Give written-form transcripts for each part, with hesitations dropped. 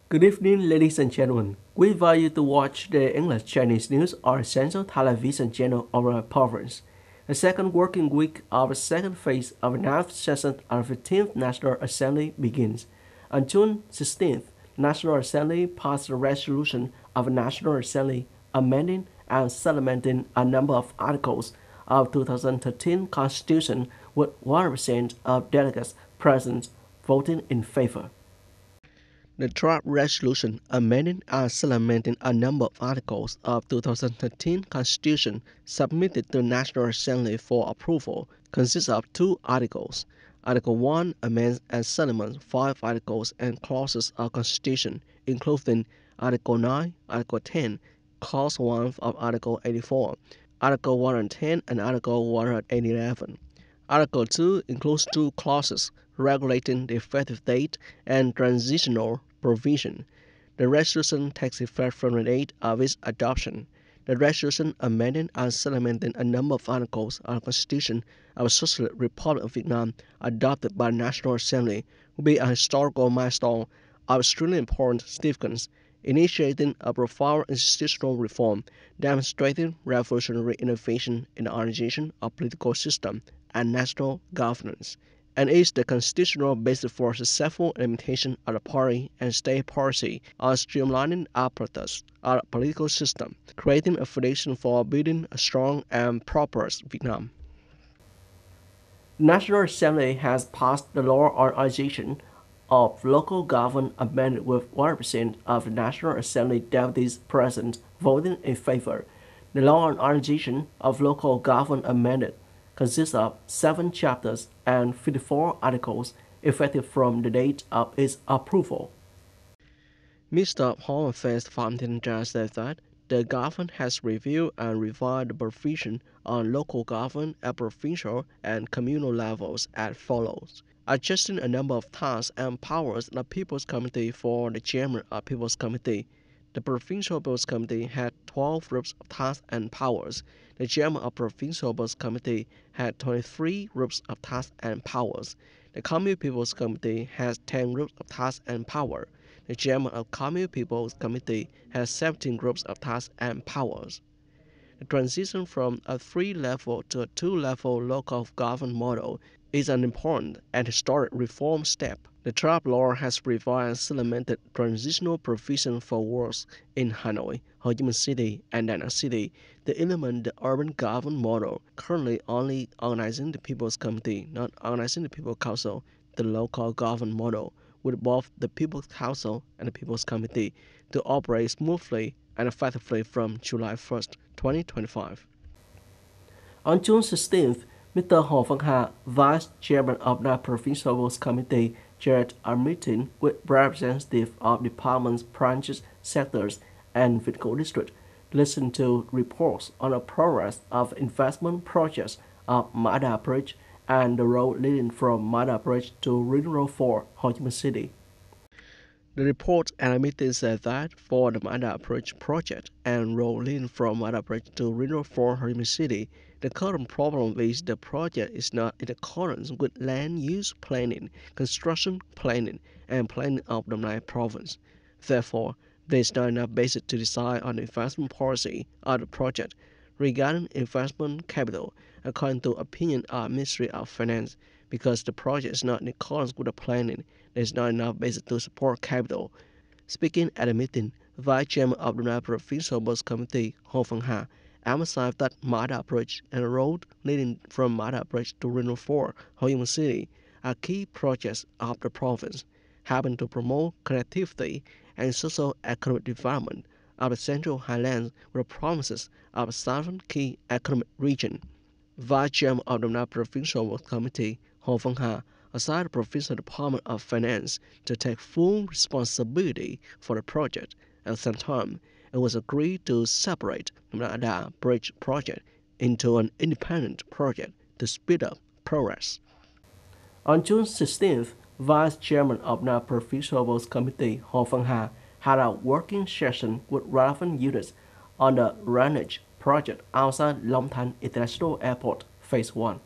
Good evening, ladies and gentlemen. We invite you to watch the English Chinese news or central television channel of our province. The second working week of the second phase of the 9th session of the 15th National Assembly begins. On June 16th, National Assembly passed a resolution of the National Assembly amending and supplementing a number of articles of 2013 Constitution with 100% of delegates present voting in favor. The draft resolution amending and supplementing a number of articles of 2013 Constitution submitted to the National Assembly for approval consists of two articles. Article 1 amends and supplements 5 articles and clauses of Constitution, including Article 9, Article 10, Clause 1 of Article 84, Article 110, and Article 111. Article 2 includes two clauses regulating the effective date and transitional provision. The resolution takes effect from the date of its adoption. The resolution amending and supplementing a number of articles of the Constitution of the Socialist Republic of Vietnam adopted by the National Assembly will be a historical milestone of extremely important significance, initiating a profound institutional reform, demonstrating revolutionary innovation in the organization of political system and national governance, and is the constitutional basis for successful implementation of the party and state policy on streamlining apparatus of the political system, creating a foundation for building a strong and prosperous Vietnam. The National Assembly has passed the law on organization of local government amended with 100% of the National Assembly deputies present voting in favor. The law on organization of local government amended consists of 7 chapters and 54 articles effective from the date of its approval. Mr. Home Affairs Fountain just said that the government has reviewed and revised the provision on local government at provincial and communal levels as follows: adjusting a number of tasks and powers in the People's Committee for the chairman of People's Committee. The Provincial People's Committee had 12 groups of tasks and powers. The chairman of Provincial People's Committee had 23 groups of tasks and powers. The Communal People's Committee has 10 groups of tasks and power. The chairman of Communal People's Committee has 17 groups of tasks and powers. The transition from a 3-level to a 2-level local government model is an important and historic reform step. The draft law has revised and supplemented transitional provisions for works in Hanoi, Ho Chi Minh City, and Da Nang City to implement the urban government model, currently only organizing the People's Committee, not organizing the People's Council, the local government model, with both the People's Council and the People's Committee to operate smoothly and effectively from July 1st, 2025. On June 16th, Mr. Ho Văn Hà, Vice Chairman of the Provincial People's Committee, chaired a meeting with representatives of departments, branches, sectors, and Vĩnh Cửu District to listen to reports on the progress of investment projects of Ma Da Bridge and the road leading from Ma Da Bridge to Ring Road 4, Ho Chi Minh City. The report at the meeting said that for the Ma Da Bridge project and road leading from Ma Da Bridge to Ring Road 4, Ho Chi Minh City, the current problem is the project is not in accordance with land use planning, construction planning, and planning of the Nai province. Therefore, there is not enough basis to decide on the investment policy of the project. Regarding investment capital, according to opinion of Ministry of Finance, because the project is not in accordance with the planning, there is not enough basis to support capital. Speaking at a meeting, Vice Chairman of the Provincial Bus Committee, Ho Văn Hà, emphasized that Ma Da Bridge and the road leading from Ma Da Bridge to Ring Road 4, Ho Chi Minh City, are key projects of the province, helping to promote connectivity and socio-economic development of the Central Highlands with provinces of the southern key economic region. Vice Chairman of the Provincial Works Committee, Ho Văn Hà, assigned the Provincial Department of Finance to take full responsibility for the project. At the same time, it was agreed to separate the Ma Da Bridge project into an independent project to speed up progress. On June 16th, Vice Chairman of the Provincial Works Committee, Ho Văn Hà, had a working session with relevant units on the drainage project outside Long Thanh International Airport, Phase 1.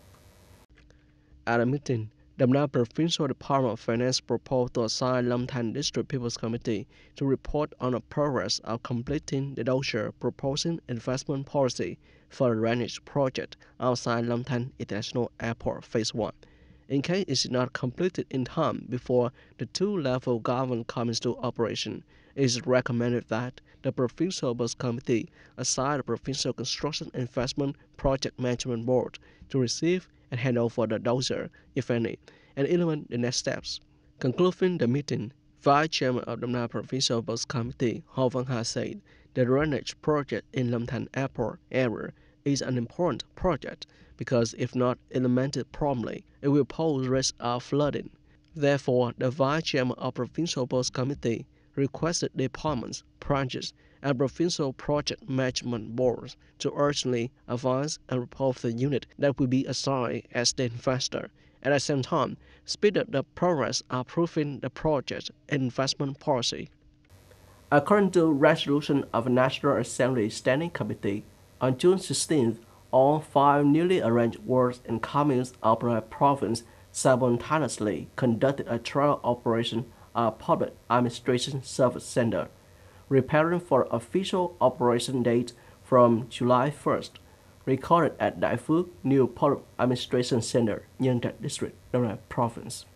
At a meeting, The Nam Provincial Department of Finance proposed to assign Lâm Thanh District People's Committee to report on the progress of completing the dossier proposing investment policy for the drainage project outside Lâm Thanh International Airport Phase 1. In case it is not completed in time before the two-level government comes into operation, it is recommended that the Provincial Bus Committee assign the Provincial Construction Investment Project Management Board to receive and hand over the dossier, if any, and implement the next steps. Concluding the meeting, Vice Chairman of the Nam Provincial Bus Committee, Ho Văn Ha, said the drainage project in Lâm Thanh Airport area is an important project because if not implemented promptly, it will pose risk of flooding. Therefore, the Vice Chairman of Provincial Bus Committee requested departments, branches, and provincial project management boards to urgently advance and report the unit that will be assigned as the investor. At the same time, speed up the progress of approving the project investment policy. According to resolution of the National Assembly Standing Committee, on June 16th, all 5 newly arranged wards and communes of the province simultaneously conducted a trial operation at Public Administration Service Center, preparing for official operation date from July 1st, recorded at Đại Phước New Public Administration Center, Nhân Trạch District, Đông Nam Province.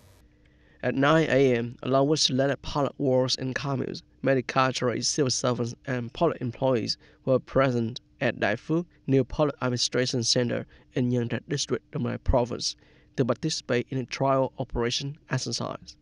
At 9 a.m., along with selected public wards and communes, many cadres, civil servants, and public employees were present at Đại Phước New Public Administration Center in Nhân Trạch District, Đông Nam Province, to participate in a trial operation exercise.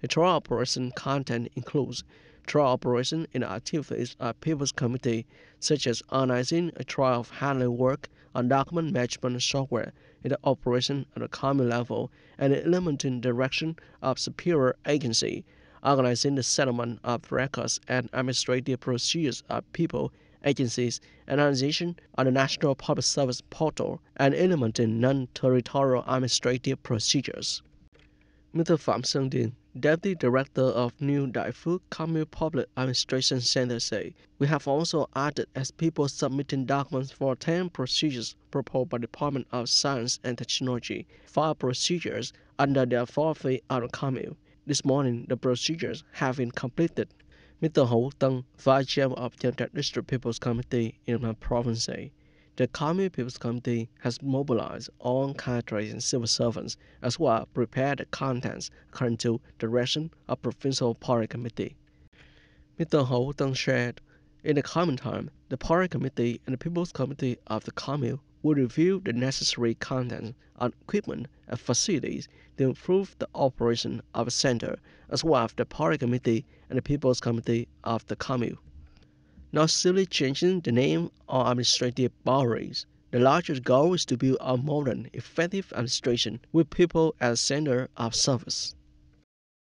The trial operation content includes trial operation in the activities of People's Committee, such as organizing a trial of handling work on document management software in the operation at the commune level and the implementing direction of superior agency, organizing the settlement of records and administrative procedures of people, agencies, and organizations on the National Public Service Portal, and implementing non-territorial administrative procedures. Mr. Phạm Sơn Điền, Deputy Director of New Đại Phước Commune Public Administration Center, said, "We have also added as people submitting documents for 10 procedures proposed by the Department of Science and Technology, 5 procedures under the authority of the commune. This morning, the procedures have been completed." Mr. Hồ Quốc Tân, Vice Chairman of Nhân Trạch District People's Committee in the province, said, "The Commune People's Committee has mobilized all cadres and civil servants, as well as prepared the contents according to direction of Provincial Party Committee." Mr. Hồ Quốc Tân shared, "In the coming time, the Party Committee and the People's Committee of the commune will review the necessary contents on equipment and facilities to improve the operation of the center, as well as the Party Committee and the People's Committee of the commune. Not simply changing the name or administrative boundaries, the largest goal is to build a modern, effective administration with people at the center of service."